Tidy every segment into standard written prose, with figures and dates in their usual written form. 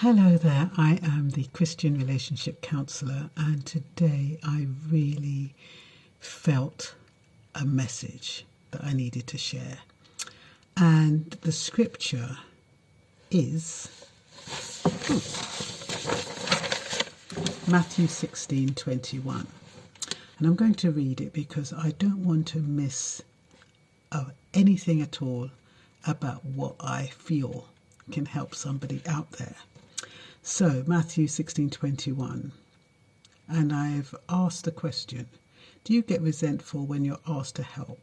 Hello there, I am the Christian Relationship Counsellor, and today I really felt a message that I needed to share. And the scripture is Matthew 16:21. And I'm going to read it because I don't want to miss anything at all about what I feel can help somebody out there. So, Matthew 16:21, and I've asked the question, do you get resentful when you're asked to help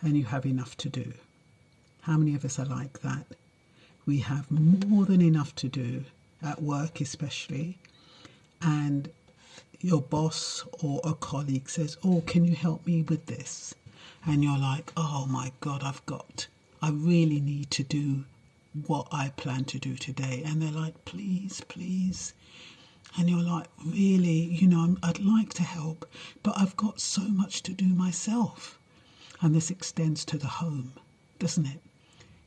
and you have enough to do? How many of us are like that? We have more than enough to do, at work especially, and your boss or a colleague says, oh, can you help me with this? And you're like, oh my God, I really need to do what I plan to do today. And they're like, please. And you're like, really, I'd like to help, but I've got so much to do myself. And this extends to the home, doesn't it?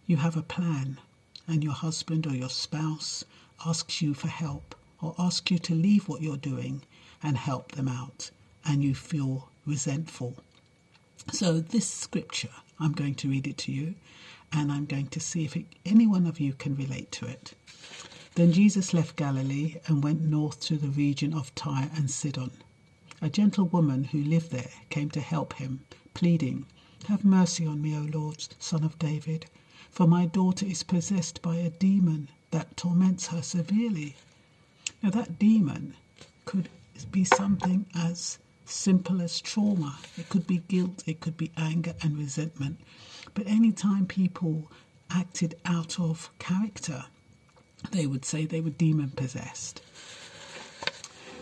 You have a plan and your husband or your spouse asks you for help or asks you to leave what you're doing and help them out, and you feel resentful. So this scripture, I'm going to read it to you, and I'm going to see if any one of you can relate to it. Then Jesus left Galilee and went north to the region of Tyre and Sidon. A gentle woman who lived there came to help him, pleading, have mercy on me, O Lord, Son of David, for my daughter is possessed by a demon that torments her severely. Now that demon could be something as simple as trauma. It could be guilt, it could be anger and resentment. But any time people acted out of character, they would say they were demon-possessed.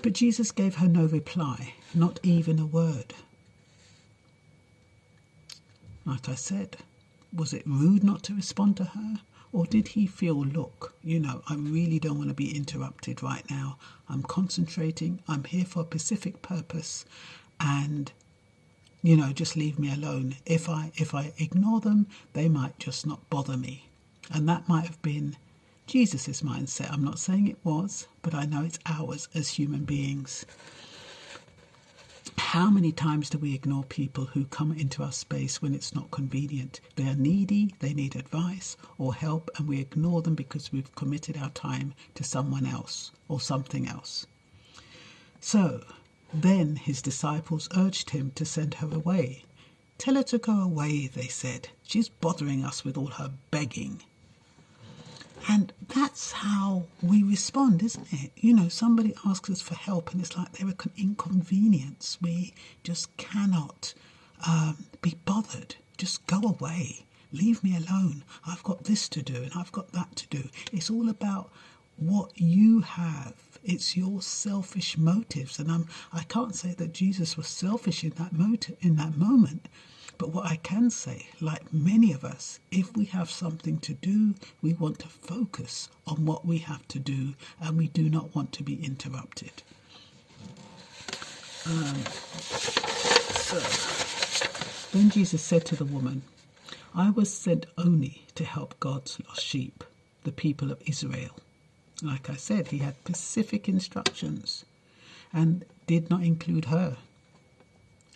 But Jesus gave her no reply, not even a word. Like I said, was it rude not to respond to her? Or did he feel, look, I really don't want to be interrupted right now. I'm concentrating, I'm here for a specific purpose, and just leave me alone. If I ignore them, they might just not bother me. And that might have been Jesus's mindset. I'm not saying it was, but I know it's ours as human beings. How many times do we ignore people who come into our space when it's not convenient? They are needy, they need advice or help, and we ignore them because we've committed our time to someone else or something else. So then his disciples urged him to send her away. Tell her to go away, they said. She's bothering us with all her begging. And that's how we respond, isn't it? Somebody asks us for help and it's like they're an inconvenience. We just cannot be bothered. Just go away. Leave me alone. I've got this to do and I've got that to do. It's all about what you have. It's your selfish motives. And I can't say that Jesus was selfish in that moment. But what I can say, like many of us, if we have something to do, we want to focus on what we have to do, and we do not want to be interrupted. So then Jesus said to the woman, I was sent only to help God's lost sheep, the people of Israel. Like I said, he had specific instructions and did not include her.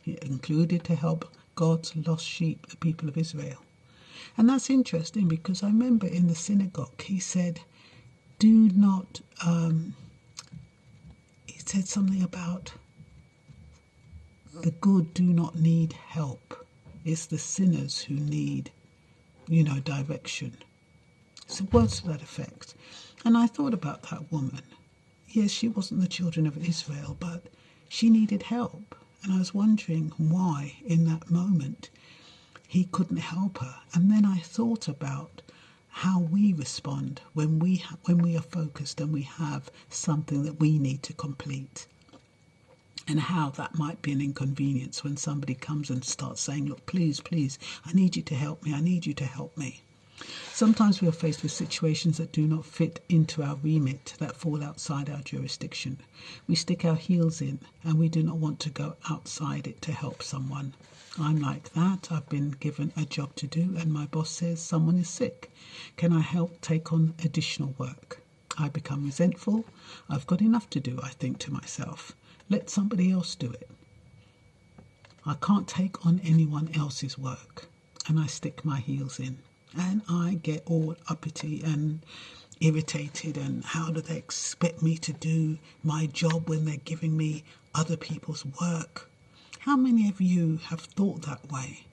He included to help God's lost sheep, the people of Israel. And that's interesting because I remember in the synagogue, he said, do not, he said something about the good do not need help. It's the sinners who need, direction. So words to that effect. And I thought about that woman. Yes, she wasn't the children of Israel, but she needed help. And I was wondering why, in that moment, he couldn't help her. And then I thought about how we respond when we are focused and we have something that we need to complete. And how that might be an inconvenience when somebody comes and starts saying, look, please, I need you to help me. I need you to help me. Sometimes we are faced with situations that do not fit into our remit, that fall outside our jurisdiction. We stick our heels in and we do not want to go outside it to help someone. I'm like that. I've been given a job to do and my boss says someone is sick. Can I help take on additional work? I become resentful. I've got enough to do, I think to myself. Let somebody else do it. I can't take on anyone else's work. And I stick my heels in. And I get all uppity and irritated. And how do they expect me to do my job when they're giving me other people's work? How many of you have thought that way?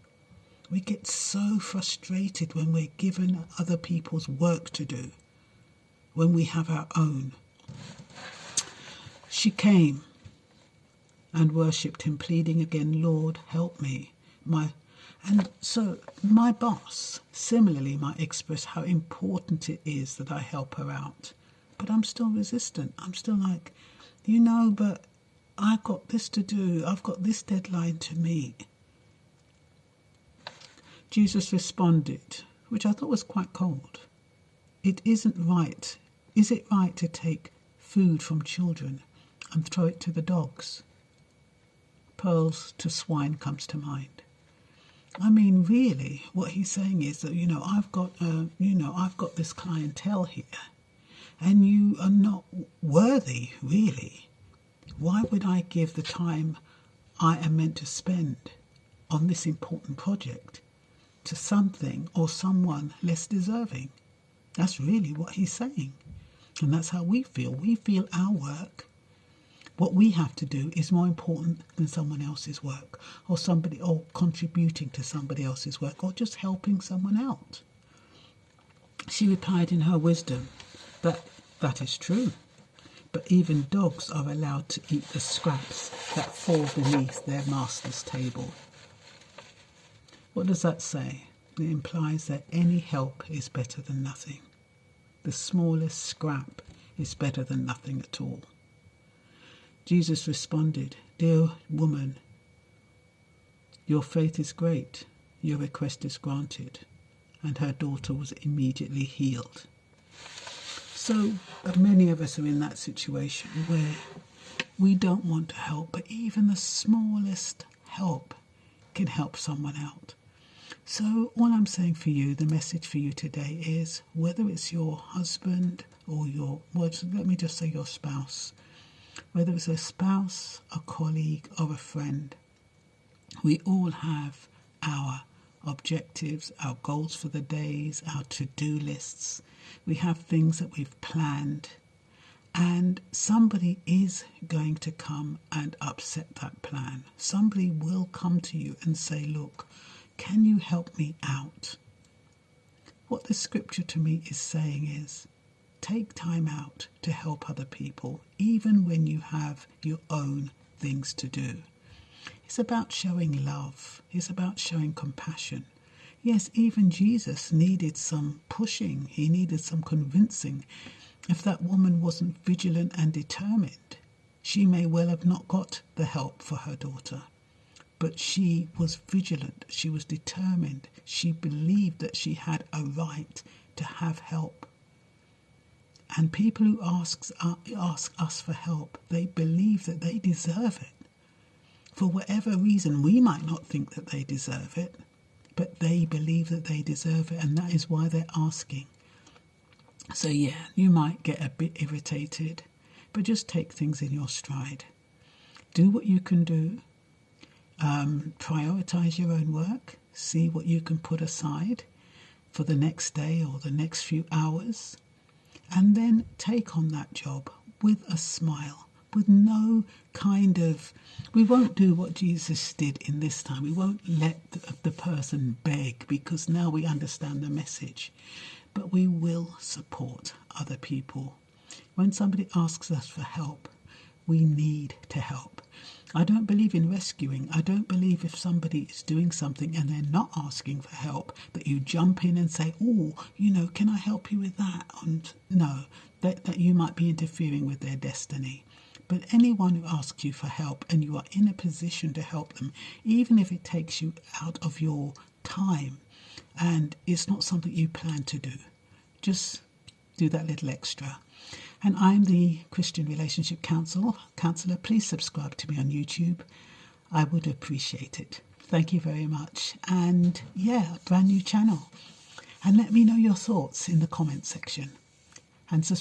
We get so frustrated when we're given other people's work to do, when we have our own. She came and worshipped him, pleading again, Lord, help me. And so my boss, similarly, might express how important it is that I help her out. But I'm still resistant. I'm still like, but I've got this to do. I've got this deadline to meet. Jesus responded, which I thought was quite cold. It isn't right. Is it right to take food from children and throw it to the dogs? Pearls to swine comes to mind. I mean, really, what he's saying is that, I've got this clientele here, and you are not worthy, really. Why would I give the time I am meant to spend on this important project to something or someone less deserving? That's really what he's saying. And that's how we feel. We feel our work, what we have to do, is more important than someone else's work, or contributing to somebody else's work, or just helping someone out. She replied in her wisdom that is true. But even dogs are allowed to eat the scraps that fall beneath their master's table. What does that say? It implies that any help is better than nothing. The smallest scrap is better than nothing at all. Jesus responded, Dear woman, your faith is great. Your request is granted. And her daughter was immediately healed. So many of us are in that situation where we don't want to help, but even the smallest help can help someone out. So all I'm saying for you, the message for you today is, whether it's your husband or let me just say your spouse, whether it's a spouse, a colleague or a friend, we all have our objectives, our goals for the days, our to-do lists. We have things that we've planned, and somebody is going to come and upset that plan. Somebody will come to you and say, look, can you help me out? What the scripture to me is saying is, take time out to help other people, even when you have your own things to do. It's about showing love. It's about showing compassion. Yes, even Jesus needed some pushing. He needed some convincing. If that woman wasn't vigilant and determined, she may well have not got the help for her daughter. But she was vigilant. She was determined. She believed that she had a right to have help. And people who ask us for help, they believe that they deserve it. For whatever reason, we might not think that they deserve it, but they believe that they deserve it, and that is why they're asking. So yeah, you might get a bit irritated, but just take things in your stride. Do what you can do. Prioritize your own work. See what you can put aside for the next day or the next few hours. And then take on that job with a smile, with no we won't do what Jesus did in this time. We won't let the person beg, because now we understand the message. But we will support other people. When somebody asks us for help, we need to help. I don't believe in rescuing. I don't believe if somebody is doing something and they're not asking for help, that you jump in and say, can I help you with that? And no, that you might be interfering with their destiny. But anyone who asks you for help and you are in a position to help them, even if it takes you out of your time and it's not something you plan to do, just do that little extra. And I'm the Christian Relationship Counsellor. Please subscribe to me on YouTube. I would appreciate it. Thank you very much. And yeah, a brand new channel. And let me know your thoughts in the comment section. And